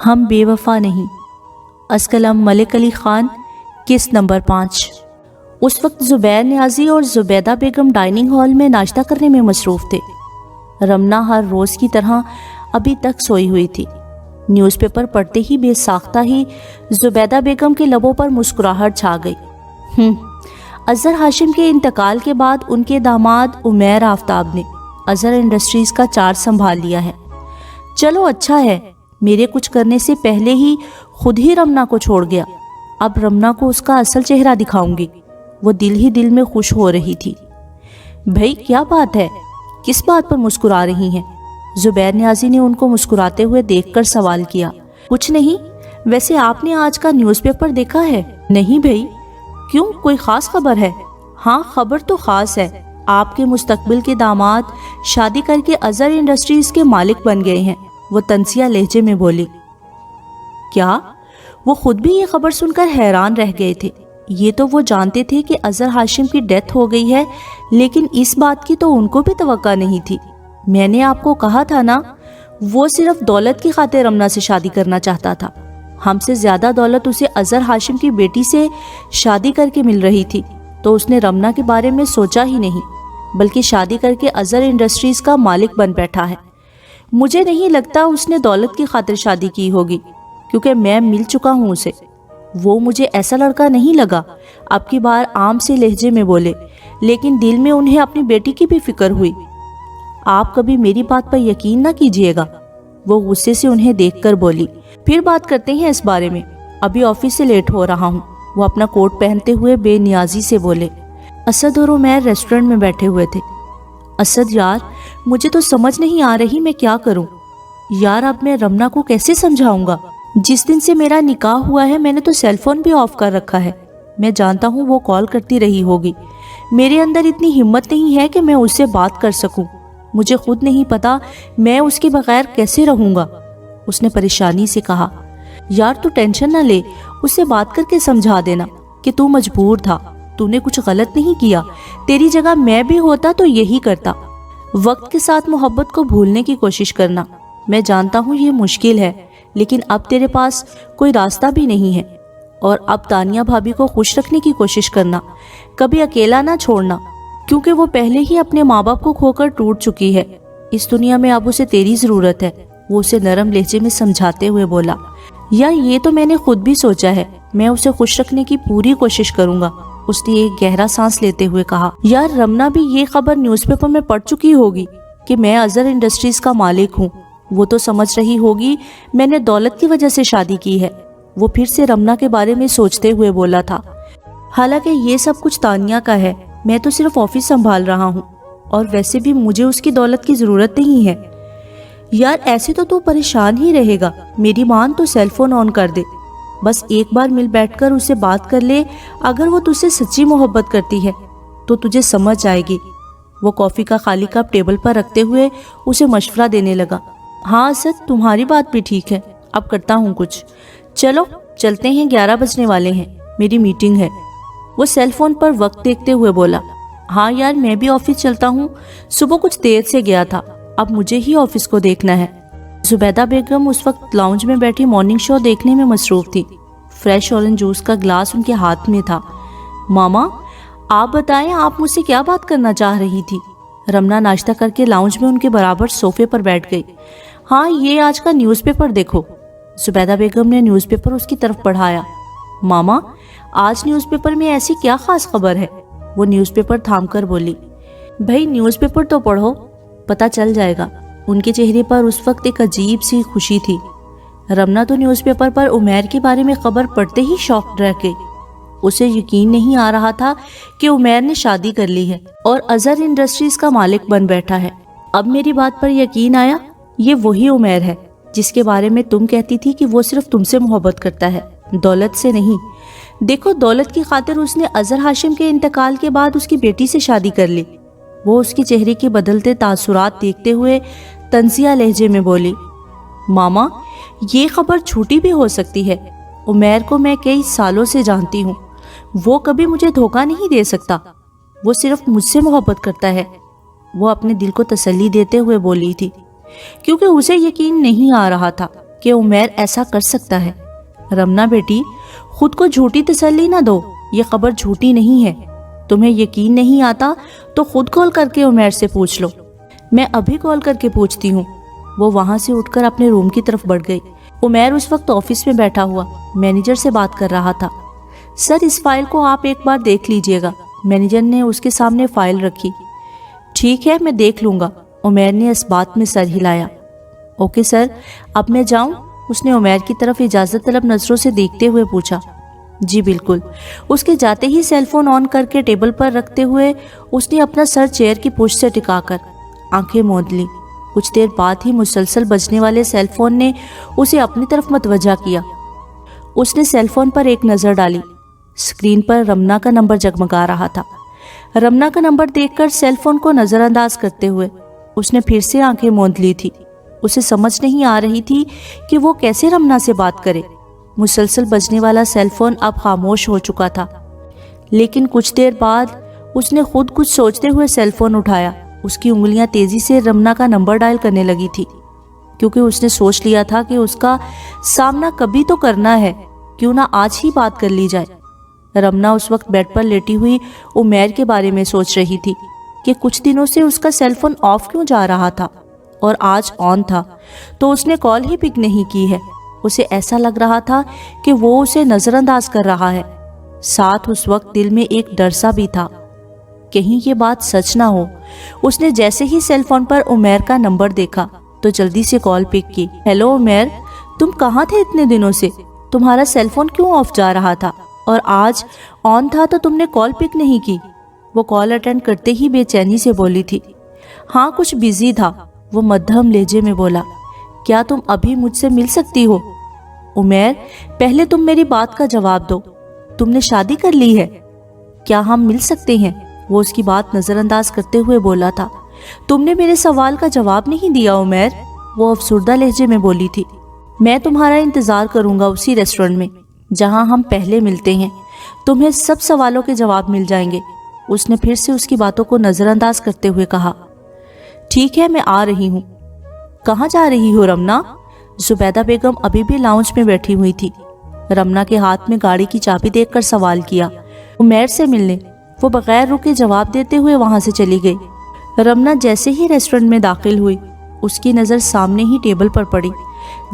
ہم بے وفا نہیں، اسکلم ملک علی خان، قسط نمبر 5۔ اس وقت زبیر نیازی اور زبیدہ بیگم ڈائننگ ہال میں ناشتہ کرنے میں مصروف تھے۔ رمنا ہر روز کی طرح ابھی تک سوئی ہوئی تھی۔ نیوز پیپر پڑھتے ہی بے ساختہ ہی زبیدہ بیگم کے لبوں پر مسکراہٹ چھا گئی۔ اظہر ہاشم کے انتقال کے بعد ان کے داماد عمیر آفتاب نے اظہر انڈسٹریز کا چارج سنبھال لیا ہے۔ چلو اچھا ہے، میرے کچھ کرنے سے پہلے ہی خود ہی رمنا کو چھوڑ گیا۔ اب رمنا کو اس کا اصل چہرہ دکھاؤں گی۔ وہ دل ہی دل میں خوش ہو رہی تھی۔ بھئی کیا بات ہے، کس بات پر مسکرا رہی ہیں؟ زبیر نیازی نے ان کو مسکراتے ہوئے دیکھ کر سوال کیا۔ کچھ نہیں، ویسے آپ نے آج کا نیوز پیپر دیکھا ہے؟ نہیں بھئی، کیوں، کوئی خاص خبر ہے؟ ہاں خبر تو خاص ہے، آپ کے مستقبل کے داماد شادی کر کے اظہر انڈسٹریز کے مالک بن گئے ہیں، وہ تنزیہ لہجے میں بولی۔ کیا؟ وہ خود بھی یہ خبر سن کر حیران رہ گئے تھے۔ یہ تو وہ جانتے تھے کہ اظہر ہاشم کی ڈیتھ ہو گئی ہے، لیکن اس بات کی تو ان کو بھی توقع نہیں تھی۔ میں نے آپ کو کہا تھا نا، وہ صرف دولت کی خاطر رمنا سے شادی کرنا چاہتا تھا۔ ہم سے زیادہ دولت اسے اظہر ہاشم کی بیٹی سے شادی کر کے مل رہی تھی، تو اس نے رمنا کے بارے میں سوچا ہی نہیں، بلکہ شادی کر کے اظہر انڈسٹریز کا مالک بن بیٹھا ہے۔ مجھے نہیں لگتا اس نے دولت کی خاطر شادی کی ہوگی، کیونکہ میں مل چکا ہوں اسے۔ وہ مجھے ایسا لڑکا نہیں لگا۔ اب کی بار عام سے لہجے میں بولے، لیکن دل میں انہیں اپنی بیٹی کی بھی فکر ہوئی۔ آپ کبھی میری بات پر یقین نہ کیجیے گا، وہ غصے سے انہیں دیکھ کر بولی۔ پھر بات کرتے ہیں اس بارے میں، ابھی آفس سے لیٹ ہو رہا ہوں، وہ اپنا کوٹ پہنتے ہوئے بے نیازی سے بولے۔ اسد اور عمیر ریسٹورنٹ میں بیٹھے ہوئے تھے۔ اسد یار، مجھے تو سمجھ نہیں آ رہی میں کیا کروں۔ یار اب میں رمنا کو کیسے سمجھاؤں گا؟ جس دن سے میرا نکاح ہوا ہے میں نے تو سیل فون بھی آف کر رکھا ہے۔ میں جانتا ہوں وہ کال کرتی رہی ہوگی، میرے اندر اتنی ہمت نہیں ہے کہ میں اس سے بات کر سکوں۔ مجھے خود نہیں پتا میں اس کے بغیر کیسے رہوں گا، اس نے پریشانی سے کہا۔ یار تو ٹینشن نہ لے، اس سے بات کر کے سمجھا دینا کہ تو مجبور تھا، تو نے کچھ غلط نہیں کیا، تیری جگہ میں بھی ہوتا تو یہی کرتا۔ وقت کے ساتھ محبت کو بھولنے کی کوشش کرنا، میں جانتا ہوں یہ مشکل ہے، لیکن اب تیرے پاس کوئی راستہ بھی نہیں ہے، اور اب تانیہ بھابی کو خوش رکھنے کی کوشش کرنا، کبھی اکیلا نہ چھوڑنا، کیونکہ وہ پہلے ہی اپنے ماں باپ کو کھو کر ٹوٹ چکی ہے۔ اس دنیا میں اب اسے تیری ضرورت ہے، وہ اسے نرم لہجے میں سمجھاتے ہوئے بولا۔ یار یہ تو میں نے خود بھی سوچا ہے، میں اسے خوش رکھنے کی پوری کوشش کروں گا، اس نے ایک گہرا سانس لیتے ہوئے کہا۔ یار رمنا بھی یہ خبر نیوز پیپر میں پڑھ چکی ہوگی کہ میں اظہر انڈسٹریز کا مالک ہوں، وہ تو سمجھ رہی ہوگی میں نے دولت کی وجہ سے شادی کی ہے۔ وہ پھر سے رمنا کے بارے میں سوچتے ہوئے بولا تھا۔ حالانکہ یہ سب کچھ تانیہ کا ہے، میں تو صرف آفس سنبھال رہا ہوں، اور ویسے بھی مجھے اس کی دولت کی ضرورت نہیں ہے۔ یار ایسے تو پریشان ہی رہے گا، میری مان تو سیل فون آن کر دے، بس ایک بار مل بیٹھ کر اسے بات کر لے۔ اگر وہ تجھ سے سچی محبت کرتی ہے تو تجھے سمجھ آئے گی۔ وہ کافی کا خالی کپ ٹیبل پر رکھتے ہوئے اسے مشورہ دینے لگا۔ ہاں اسد، تمہاری بات بھی ٹھیک ہے، اب کرتا ہوں کچھ۔ چلو چلتے ہیں، 11 بجنے والے ہیں، میری میٹنگ ہے۔ وہ سیل فون پر وقت دیکھتے ہوئے بولا۔ ہاں یار میں بھی آفس چلتا ہوں، صبح کچھ دیر سے گیا تھا، اب مجھے ہی آفس کو دیکھنا ہے۔ زبیدہ بیگم اس وقت لاؤنج میں بیٹھی مارننگ شو دیکھنے میں مصروف تھی۔ فریش اورنج جوس کا گلاس ان کے ہاتھ میں تھا۔ ماما آپ بتائیں، آپ مجھ سے کیا بات کرنا چاہ رہی تھی؟ رمنا ناشتہ کر کے لاؤنج میں ان کے برابر صوفے پر بیٹھ گئی۔ ہاں یہ آج کا نیوز پیپر دیکھو۔ زبیدہ بیگم نے نیوز پیپر اس کی طرف بڑھایا۔ ماما آج نیوز پیپر میں ایسی کیا خاص خبر ہے؟ وہ نیوز پیپر تھام کر بولی۔ بھائی نیوز پیپر تو پڑھو، پتہ چل جائے گا۔ ان کے چہرے پر اس وقت ایک عجیب سی خوشی تھی۔ رمنا تو نیوز پیپر پر عمیر کے بارے میں خبر پڑھتے ہی شاکڈ رہ گئی۔ اسے یقین نہیں آ رہا تھا کہ عمیر نے شادی کر لی ہے اور اظہر انڈسٹریز کا مالک بن بیٹھا ہے۔ اب میری بات پر یقین آیا، یہ وہی عمیر ہے جس کے بارے میں تم کہتی تھی کہ وہ صرف تم سے محبت کرتا ہے، دولت سے نہیں۔ دیکھو دولت کی خاطر اس نے اظہر ہاشم کے انتقال کے بعد اس کی بیٹی سے شادی کر لی۔ وہ اس کے چہرے کے بدلتے تاثرات دیکھتے ہوئے تنزیہ لہجے میں بولی۔ ماما یہ خبر جھوٹی بھی ہو سکتی ہے، عمیر کو میں کئی سالوں سے جانتی ہوں، وہ کبھی مجھے دھوکہ نہیں دے سکتا، وہ صرف مجھ سے محبت کرتا ہے، وہ اپنے دل کو تسلی دیتے ہوئے بولی تھی، کیونکہ اسے یقین نہیں آ رہا تھا کہ عمیر ایسا کر سکتا ہے۔ رمنا بیٹی، خود کو جھوٹی تسلی نہ دو، یہ خبر جھوٹی نہیں ہے۔ تمہیں یقین نہیں آتا تو خود کال کر کے عمیر سے پوچھ لو۔ میں ابھی کال کر کے پوچھتی ہوں۔ وہ وہاں سے اٹھ کر اپنے روم کی طرف بڑھ گئی۔ عمیر اس وقت آفس میں بیٹھا ہوا مینیجر سے بات کر رہا تھا۔ سر، اس فائل کو آپ ایک بار دیکھ لیجئے گا۔ مینیجر نے اس کے سامنے فائل رکھی۔ ٹھیک ہے، میں دیکھ لوں گا۔ عمیر نے اس بات میں سر ہلایا۔ اوکے سر، اب میں جاؤں؟ اس نے عمیر کی طرف اجازت طلب نظروں سے دیکھتے ہوئے پوچھا۔ جی بالکل۔ اس کے جاتے ہی سیل فون آن کر کے ٹیبل پر رکھتے ہوئے اس نے اپنا سر چیئر کی پشت سے ٹکا کر آنکھیں موند لی۔ کچھ دیر بعد ہی مسلسل بجنے والے سیل فون نے اسے اپنی طرف متوجہ کیا۔ اس نے سیل فون پر ایک نظر ڈالی۔ اسکرین پر رمنا کا نمبر جگمگا رہا تھا۔ رمنا کا نمبر دیکھ کر سیل فون کو نظر انداز کرتے ہوئے اس نے پھر سے آنکھیں موند لی تھی۔ اسے سمجھ نہیں آ رہی تھی کہ وہ کیسے رمنا سے بات کرے۔ مسلسل بجنے والا سیل فون اب خاموش ہو چکا تھا، لیکن کچھ دیر بعد اس نے خود کچھ سوچتے ہوئے سیل فون اٹھایا۔ اس کی انگلیاں تیزی سے رمنا کا نمبر ڈائل کرنے لگی تھی، کیونکہ اس نے سوچ لیا تھا کہ اس کا سامنا کبھی تو کرنا ہے، کیوں نہ آج ہی بات کر لی جائے۔ رمنا اس وقت بیڈ پر لیٹی ہوئی عمیر کے بارے میں سوچ رہی تھی کہ کچھ دنوں سے اس کا سیل فون آف کیوں جا رہا تھا اور آج آن تھا تو اس نے کال ہی پک نہیں کی ہے۔ اسے ایسا لگ رہا تھا کہ وہ اسے نظر انداز کر رہا ہے۔ ساتھ اس وقت دل میں ایک ڈر سا بھی تھا، کہیں یہ بات سچ نہ ہو۔ اس نے جیسے ہی سیل فون پر عمیر کا نمبر دیکھا تو جلدی سے کال پک کی۔ ہیلو عمیر، تم کہاں تھے اتنے دنوں سے؟ تمہارا سیل فون کیوں آف جا رہا تھا اور آج آن تھا تو تم نے کال پک نہیں کی؟ وہ کال اٹینڈ کرتے ہی بے چینی سے بولی تھی۔ ہاں، کچھ بیزی تھا، وہ مدھم لہجے میں بولا۔ کیا تم ابھی مجھ سے مل سکتی ہو؟ عمیر، پہلے تم میری بات کا جواب دو، تم نے شادی کر لی ہے؟ کیا ہم مل سکتے ہیں؟ وہ اس کی بات نظر انداز کرتے ہوئے بولا تھا۔ تم نے میرے سوال کا جواب نہیں دیا عمیر، وہ افسردہ لہجے میں بولی تھی۔ میں تمہارا انتظار کروں گا اسی ریسٹورنٹ میں جہاں ہم پہلے ملتے ہیں، تمہیں سب سوالوں کے جواب مل جائیں گے۔ اس نے پھر سے اس کی باتوں کو نظر انداز کرتے ہوئے کہا۔ ٹھیک ہے، میں آ رہی ہوں۔ کہاں جا رہی ہو رمنا؟ زبیدہ بیگم ابھی بھی لاؤنج میں بیٹھی ہوئی تھی۔ رمنا کے ہاتھ میں گاڑی کی چابی دیکھ کر سوال کیا۔ عمیر سے ملنے، وہ بغیر رکے جواب دیتے ہوئے وہاں سے چلی گئی۔ رمنا جیسے ہی ریسٹورنٹ میں داخل ہوئی، اس کی نظر سامنے ہی ٹیبل پر پڑی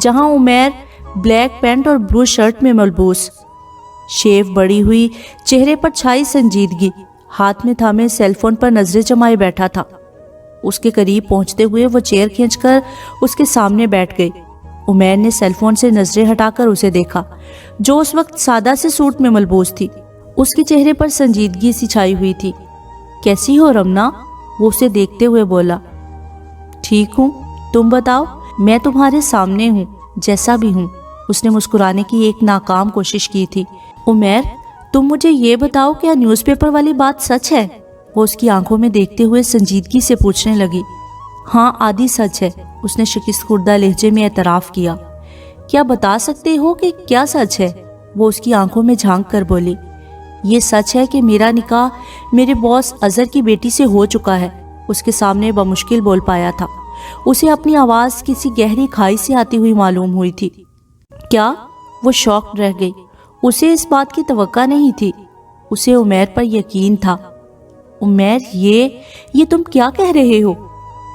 جہاں عمیر بلیک پینٹ اور بلو شرٹ میں ملبوس، شیو بڑی ہوئی، چہرے پر چھائی سنجیدگی، ہاتھ میں تھامے سیل فون پر نظریں جمائے بیٹھا تھا۔ اس کے قریب پہنچتے ہوئے وہ چیئر کھینچ کر اس کے سامنے بیٹھ گئی۔ عمیر نے سیل فون سے نظریں ہٹا کر اسے دیکھا، جو اس وقت سادہ سے سوٹ میں ملبوس تھی۔ اس کے چہرے پر سنجیدگی سی چھائی ہوئی تھی۔ کیسی ہو رمنا؟ وہ اسے دیکھتے ہوئے بولا۔ ٹھیک ہوں، تم بتاؤ؟ میں تمہارے سامنے ہوں، جیسا بھی ہوں۔ اس نے مسکرانے کی ایک ناکام کوشش کی تھی۔ عمیر، تم مجھے یہ بتاؤ، کیا نیوز پیپر والی بات سچ ہے؟ وہ اس کی آنکھوں میں دیکھتے ہوئے سنجیدگی سے پوچھنے لگی۔ ہاں، آدھی سچ ہے، اس نے شکست خوردہ لہجے میں اعتراف کیا۔ کیا بتا سکتے ہو کہ کیا سچ ہے؟ وہ اس کی آنکھوں میں جھانک کر بولی۔ یہ سچ ہے کہ میرا نکاح میرے باس اظہر کی بیٹی سے ہو چکا ہے، اس کے سامنے بمشکل بول پایا تھا۔ اسے اپنی آواز کسی گہری کھائی سے آتی ہوئی معلوم ہوئی تھی۔ کیا؟ وہ شاک رہ گئی۔ اسے اس بات کی توقع نہیں تھی۔ اسے عمیر پر یقین تھا۔ عمیر، یہ تم کیا کہہ رہے ہو؟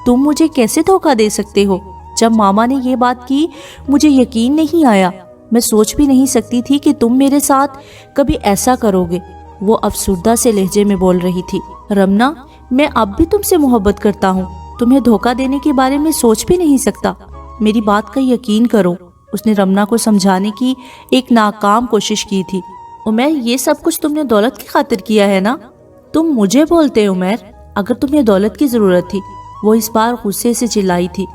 تم مجھے کیسے دھوکہ دے سکتے ہو؟ جب ماما نے یہ بات کی مجھے یقین نہیں آیا، میں سوچ بھی نہیں سکتی تھی کہ تم میرے ساتھ کبھی ایسا کرو گے۔ وہ افسردہ سے لہجے میں بول رہی تھی۔ رمنا، میں اب بھی تم سے محبت کرتا ہوں، تمہیں دھوکہ دینے کے بارے میں سوچ بھی نہیں سکتا، میری بات کا یقین کرو۔ اس نے رمنا کو سمجھانے کی ایک ناکام کوشش کی تھی۔ عمیر، یہ سب کچھ تم نے دولت کی خاطر کیا ہے نا؟ تم مجھے بولتے عمیر، اگر تمہیں دولت کی ضرورت تھی۔ وہ اس بار غصے سے چلائی تھی۔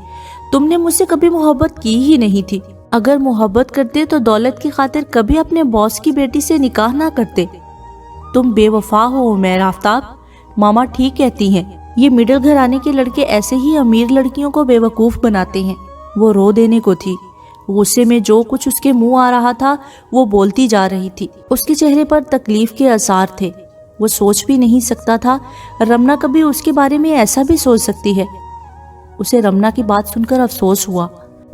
تم نے مجھ سے کبھی محبت کی ہی نہیں تھی۔ اگر محبت کرتے تو دولت کی خاطر کبھی اپنے باس کی بیٹی سے نکاح نہ کرتے۔ تم بے وفا ہو عمیر آفتاب، ماما ٹھیک کہتی ہیں، یہ مڈل گھرانے کے لڑکے ایسے ہی امیر لڑکیوں کو بے وقوف بناتے ہیں۔ وہ رو دینے کو تھی، غصے میں جو کچھ اس کے منہ آ رہا تھا وہ بولتی جا رہی تھی۔ اس کے چہرے پر تکلیف کے آثار تھے۔ وہ سوچ بھی نہیں سکتا تھا رمنا کبھی اس کے بارے میں ایسا بھی سوچ سکتی ہے۔ اسے رمنا کی بات سن کر افسوس ہوا۔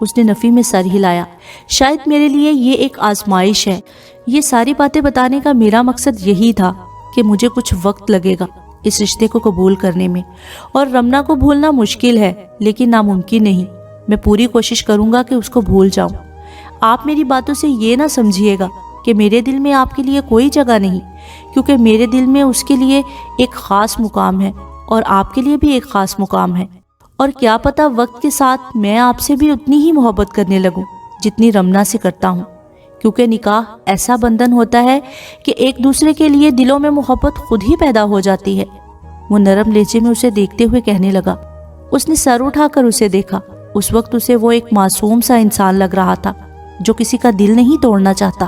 اس نے نفی میں سر ہلایا۔ شاید میرے لیے یہ ایک آزمائش ہے۔ یہ ساری باتیں بتانے کا میرا مقصد یہی تھا کہ مجھے کچھ وقت لگے گا اس رشتے کو قبول کرنے میں، اور رمنا کو بھولنا مشکل ہے لیکن ناممکن نہیں۔ میں پوری کوشش کروں گا کہ اس کو بھول جاؤں۔ آپ میری باتوں سے یہ نہ سمجھیے گا کہ میرے دل میں آپ کے لیے کوئی جگہ نہیں، کیونکہ میرے دل میں اس کے لیے ایک خاص مقام ہے اور آپ کے لیے بھی ایک خاص مقام ہے، اور کیا پتہ وقت کے ساتھ میں آپ سے بھی اتنی ہی محبت کرنے لگوں جتنی رمنا سے کرتا ہوں، کیونکہ نکاح ایسا بندھن ہوتا ہے کہ ایک دوسرے کے لیے دلوں میں محبت خود ہی پیدا ہو جاتی ہے۔ وہ نرم لہجے میں اسے دیکھتے ہوئے کہنے لگا۔ اس نے سر اٹھا کر اسے دیکھا۔ اس وقت اسے وہ ایک معصوم سا انسان لگ رہا تھا جو کسی کا دل نہیں توڑنا چاہتا۔